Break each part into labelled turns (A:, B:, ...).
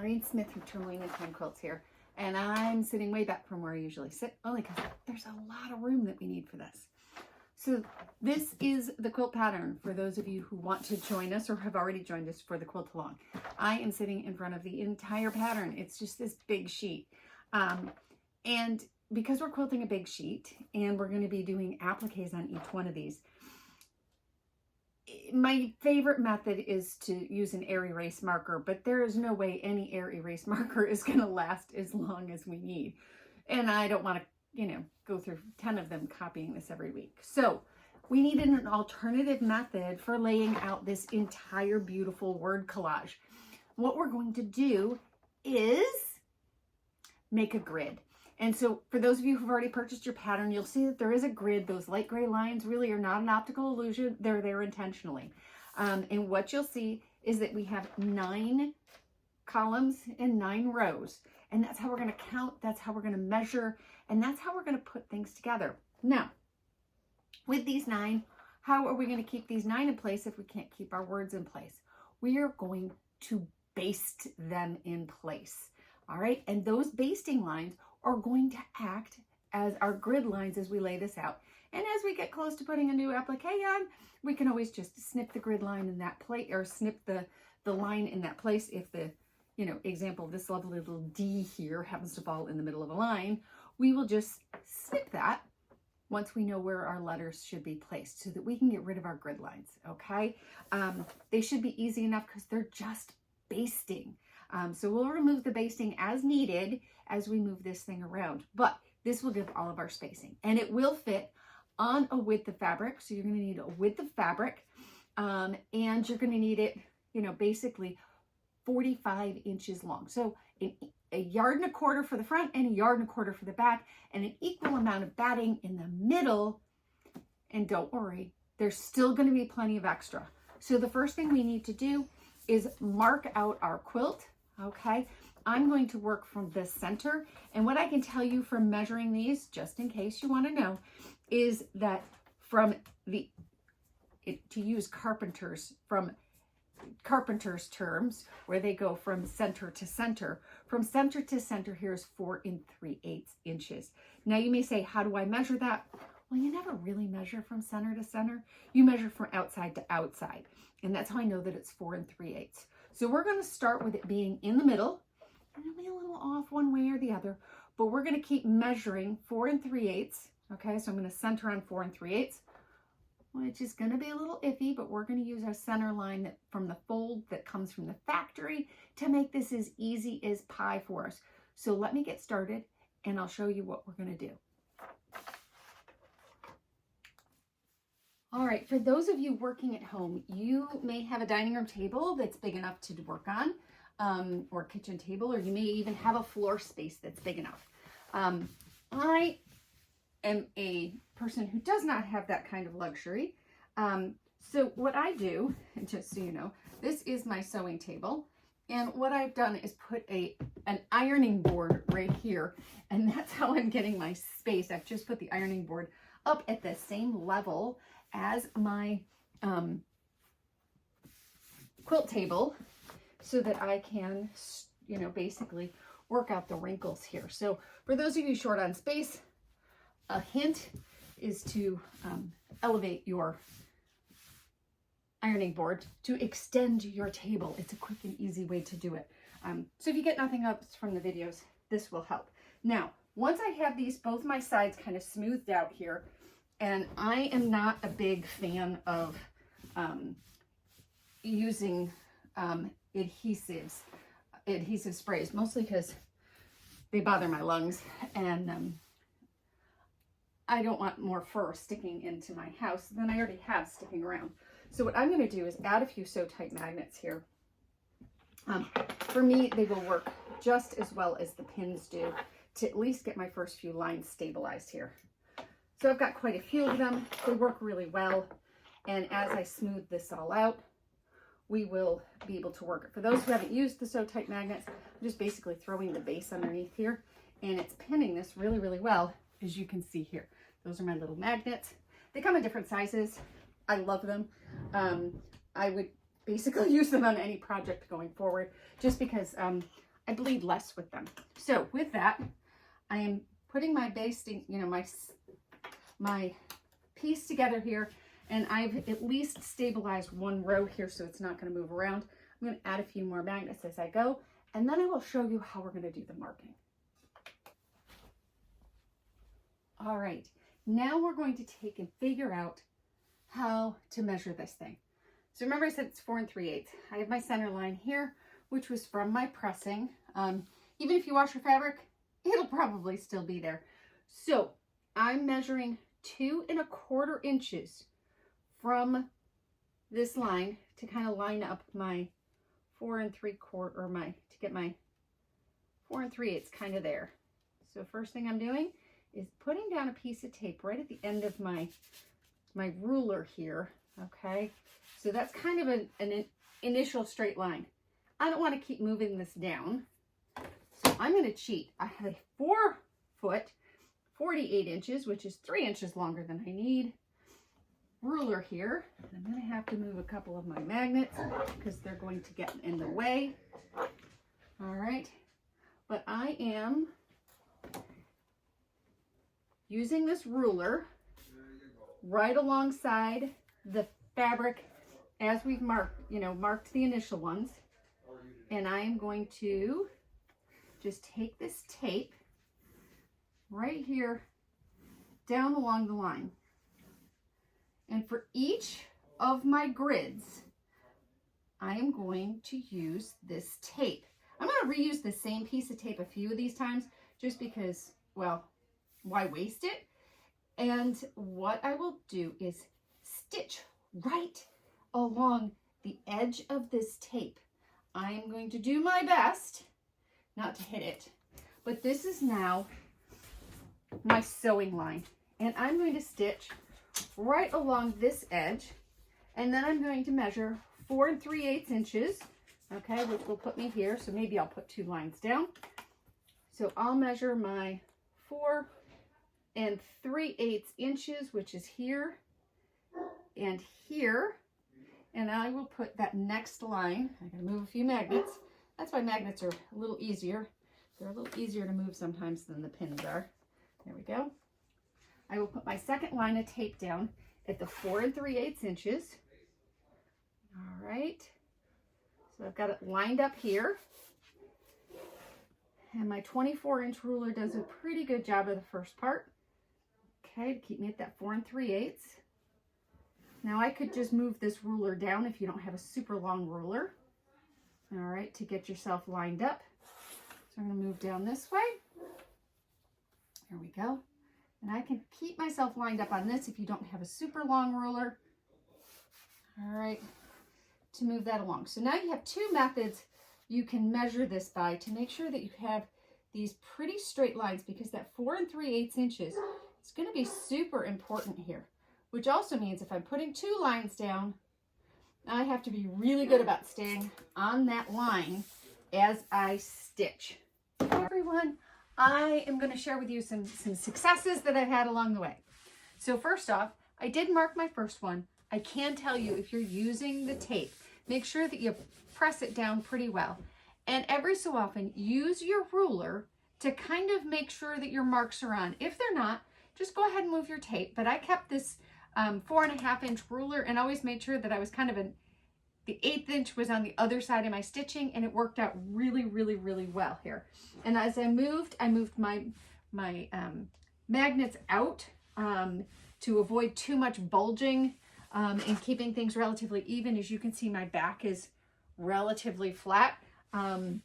A: Maureen Smith from Tourmaline and Thyme Quilts here, and I'm sitting way back from where I usually sit, only because there's a lot of room that we need for this. So this is the quilt pattern for those of you who want to join us or have already joined us for the quilt along. I am sitting in front of the entire pattern. It's just this big sheet. And because we're quilting a big sheet and we're going to be doing appliques on each one of these, my favorite method is to use an air erase marker, but there is no way any air erase marker is going to last as long as we need. And I don't want to, go through 10 of them copying this every week. So we needed an alternative method for laying out this entire beautiful word collage. What we're going to do is make a grid. And so for those of you who've already purchased your pattern, you'll see that there is a grid. Those light gray lines really are not an optical illusion. They're there intentionally. And what you'll see is that we have 9 columns and 9 rows. And that's how we're going to count. That's how we're going to measure. And that's how we're going to put things together. Now, with these 9, how are we going to keep these 9 in place if we can't keep our words in place? We are going to baste them in place. All right. And those basting lines are going to act as our grid lines as we lay this out. And as we get close to putting a new applique on, we can always just snip the grid line in that place, or snip the line in that place. If the, example, this lovely little D here happens to fall in the middle of a line, we will just snip that once we know where our letters should be placed so that we can get rid of our grid lines, okay? They should be easy enough because they're just basting. So we'll remove the basting as needed as we move this thing around, but this will give all of our spacing, and it will fit on a width of fabric. So you're going to need a width of fabric, and you're going to need it, basically 45 inches long. So a 1.25 yards for the front and a 1.25 yards for the back, and an equal amount of batting in the middle. And don't worry, there's still going to be plenty of extra. So the first thing we need to do is mark out our quilt. Okay, I'm going to work from the center, and what I can tell you from measuring these, just in case you want to know, is that from to use carpenter's terms, where they go from center to center, here's 4 3/8 inches. Now you may say, how do I measure that? Well, you never really measure from center to center. You measure from outside to outside, and that's how I know that it's 4 3/8. So we're going to start with it being in the middle, and it'll be a little off one way or the other, but we're going to keep measuring 4 3/8. Okay, so I'm going to center on 4 3/8, which is going to be a little iffy, but we're going to use our center line from the fold that comes from the factory to make this as easy as pie for us. So let me get started, and I'll show you what we're going to do. All right, for those of you working at home, you may have a dining room table that's big enough to work on, or kitchen table, or you may even have a floor space that's big enough. I am a person who does not have that kind of luxury. So what I do, and just so you know, this is my sewing table. And what I've done is put an ironing board right here, and that's how I'm getting my space. I've just put the ironing board up at the same level as my quilt table so that I can, basically work out the wrinkles here. So for those of you short on space, a hint is to elevate your ironing board to extend your table. It's a quick and easy way to do it. So if you get nothing else from the videos, this will help. Now, once I have these, both my sides kind of smoothed out here, and I am not a big fan of using adhesive sprays, mostly because they bother my lungs, and I don't want more fur sticking into my house than I already have sticking around. So what I'm going to do is add a few sew tight magnets here. For me, they will work just as well as the pins do to at least get my first few lines stabilized here. So I've got quite a few of them. They work really well. And as I smooth this all out, we will be able to work it. For those who haven't used the sew tight magnets, I'm just basically throwing the base underneath here, and it's pinning this really, really well, as you can see here. Those are my little magnets. They come in different sizes. I love them. I would basically use them on any project going forward, just because I bleed less with them. So with that, I am putting my basting, you know, my piece together here, and I've at least stabilized one row here so it's not going to move around. I'm going to add a few more magnets as I go, and then I will show you how we're going to do the marking. All right, now we're going to take and figure out how to measure this thing. So remember I said it's 4 3/8. I have my center line here, which was from my pressing. Even if you wash your fabric, it'll probably still be there. So I'm measuring 2 1/4 inches from this line to kind of line up my 4 3/4, or to get my 4 3/8 kind of there. So first thing I'm doing is putting down a piece of tape right at the end of my ruler here. Okay, so that's kind of an initial straight line. I don't want to keep moving this down, so I'm going to cheat. I have a 4 foot 48 inches, which is 3 inches longer than I need, ruler here. I'm going to have to move a couple of my magnets because they're going to get in the way. All right, but I am using this ruler right alongside the fabric as we've marked the initial ones. And I am going to just take this tape right here down along the line. And for each of my grids, I am going to use this tape. I'm going to reuse the same piece of tape a few of these times just because, well, why waste it? And what I will do is stitch right along the edge of this tape. I am going to do my best not to hit it, but this is now my sewing line, and I'm going to stitch right along this edge, and then I'm going to measure 4 3/8 inches, okay, which will put me here. So maybe I'll put 2 lines down. So I'll measure my 4 3/8 inches, which is here and here. And I will put that next line. I'm going to move a few magnets. That's why magnets are a little easier. They're a little easier to move sometimes than the pins are. There we go. I will put my second line of tape down at the 4 3/8 inches. All right. So I've got it lined up here. And my 24-inch ruler does a pretty good job of the first part. Okay, to keep me at that 4 3/8. Now I could just move this ruler down if you don't have a super long ruler. All right, to get yourself lined up. So I'm going to move down this way. There we go. And I can keep myself lined up on this if you don't have a super long ruler. All right, to move that along. So now you have 2 methods you can measure this by to make sure that you have these pretty straight lines, because that 4 3/8 inches is going to be super important here, which also means if I'm putting 2 lines down, I have to be really good about staying on that line as I stitch. Everyone, I am going to share with you some successes that I've had along the way. So first off, I did mark my first one. I can tell you, if you're using the tape, make sure that you press it down pretty well. And every so often, use your ruler to kind of make sure that your marks are on. If they're not, just go ahead and move your tape. But I kept this 4 1/2 inch ruler and always made sure that I was kind of the 1/8 inch was on the other side of my stitching, and it worked out really, really, really well here. And as I moved my magnets out to avoid too much bulging and keeping things relatively even. As you can see, my back is relatively flat. And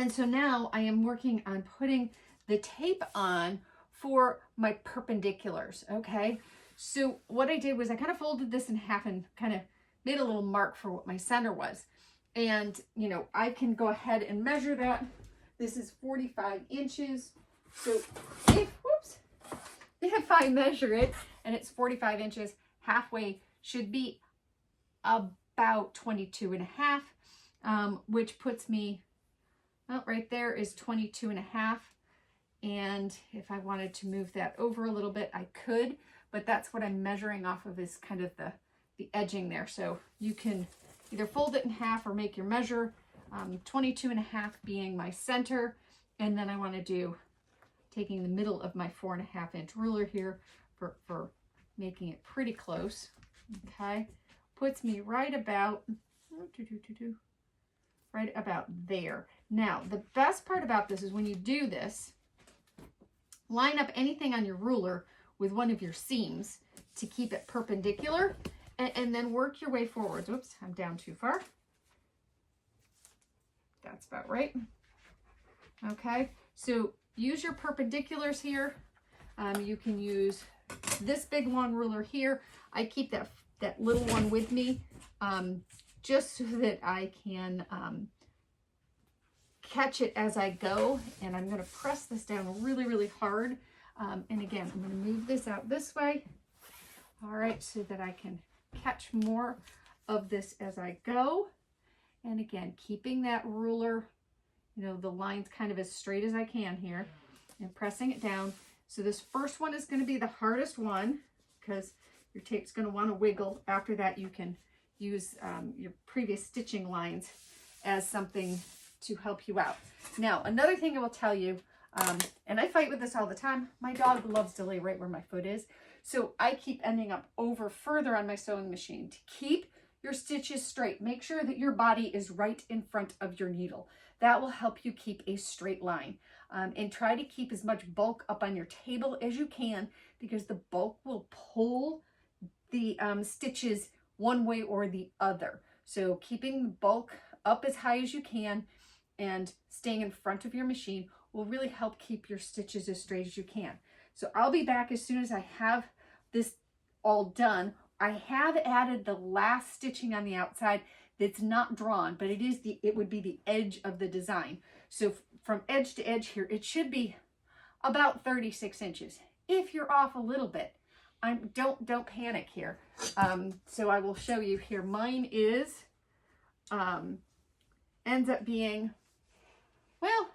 A: so now I am working on putting the tape on for my perpendiculars, okay? So what I did was I kind of folded this in half and kind of made a little mark for what my center was. And, you know, I can go ahead and measure that. This is 45 inches. So if I measure it and it's 45 inches, halfway should be about 22 1/2, which puts me, well, right there is 22 1/2. And if I wanted to move that over a little bit, I could, but that's what I'm measuring off of, is kind of the edging there. So you can either fold it in half or make your measure 22.5 being my center. And then I want to do, taking the middle of my 4.5 inch ruler here for making it pretty close. Okay, puts me right about, right about there. Now, the best part about this is when you do this, line up anything on your ruler with one of your seams to keep it perpendicular, and then work your way forwards. Whoops, I'm down too far. That's about right. Okay, so use your perpendiculars here. You can use this big long ruler here. I keep that little one with me just so that I can catch it as I go. And I'm going to press this down really, really hard. And again, I'm going to move this out this way. All right, so that I can catch more of this as I go. And again, keeping that ruler, you know, the lines kind of as straight as I can here, and pressing it down. So this first one is going to be the hardest one because your tape's going to want to wiggle. After that, you can use your previous stitching lines as something to help you out. Now, another thing I will tell you, and I fight with this all the time, my dog loves to lay right where my foot is. So I keep ending up over further on my sewing machine. To keep your stitches straight, make sure that your body is right in front of your needle. That will help you keep a straight line. And try to keep as much bulk up on your table as you can, because the bulk will pull the stitches one way or the other. So keeping the bulk up as high as you can and staying in front of your machine will really help keep your stitches as straight as you can. So I'll be back as soon as I have this all done. I have added the last stitching on the outside that's not drawn, but it would be the edge of the design. So from edge to edge here, it should be about 36 inches. If you're off a little bit, don't panic here. So I will show you here. Mine is, ends up being, well,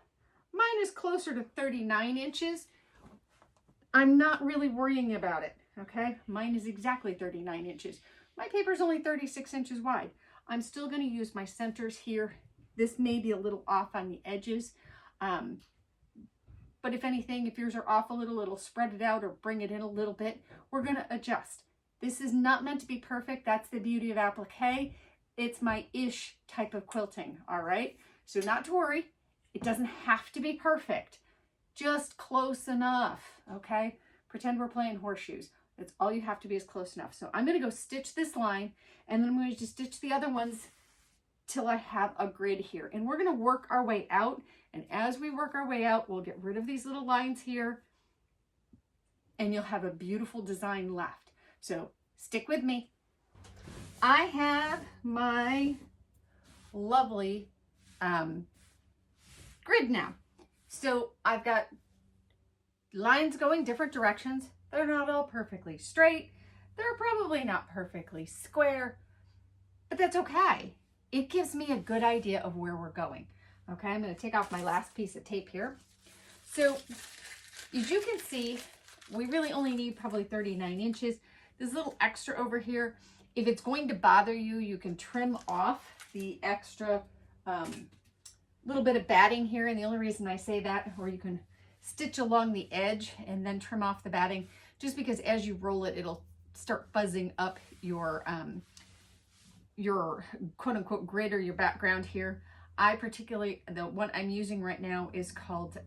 A: mine is closer to 39 inches. I'm not really worrying about it, okay? Mine is exactly 39 inches. My paper is only 36 inches wide. I'm still going to use my centers here. This may be a little off on the edges. But if anything, if yours are off a little, it'll spread it out or bring it in a little bit. We're going to adjust. This is not meant to be perfect. That's the beauty of applique. It's my ish type of quilting, all right? So not to worry. It doesn't have to be perfect. Just close enough, okay? Pretend we're playing horseshoes. That's all you have to be, is close enough. So I'm going to go stitch this line, and then I'm going to just stitch the other ones till I have a grid here. And we're going to work our way out. And as we work our way out, we'll get rid of these little lines here, and you'll have a beautiful design left. So stick with me. I have my lovely grid now. So I've got lines going different directions. They're not all perfectly straight. They're probably not perfectly square, but that's okay. It gives me a good idea of where we're going. Okay, I'm going to take off my last piece of tape here. So as you can see, we really only need probably 39 inches. This little extra over here, if it's going to bother you, you can trim off the extra little bit of batting here. And the only reason I say that, or you can stitch along the edge and then trim off the batting, just because as you roll it, it'll start fuzzing up your quote unquote grid or your background here. I particularly, the one I'm using right now is called,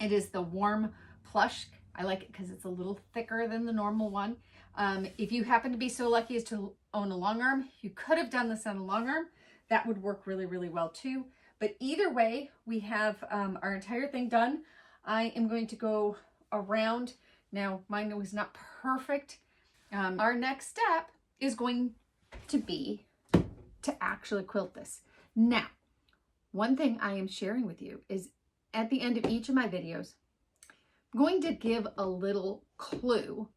A: it is the Warm Plush. I like it because it's a little thicker than the normal one. If you happen to be so lucky as to own a long arm, you could have done this on a long arm. That would work really, really well too. But either way, we have our entire thing done. I am going to go around. Now, mine was not perfect. Our next step is going to be to actually quilt this. Now, one thing I am sharing with you is at the end of each of my videos, I'm going to give a little clue.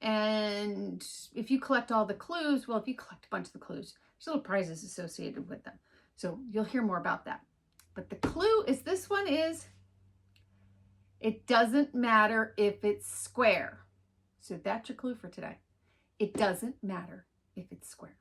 A: And if you collect all the clues, well, if you collect a bunch of the clues, there's little prizes associated with them. So you'll hear more about that. But the clue is, this one is, it doesn't matter if it's square. So that's your clue for today. It doesn't matter if it's square.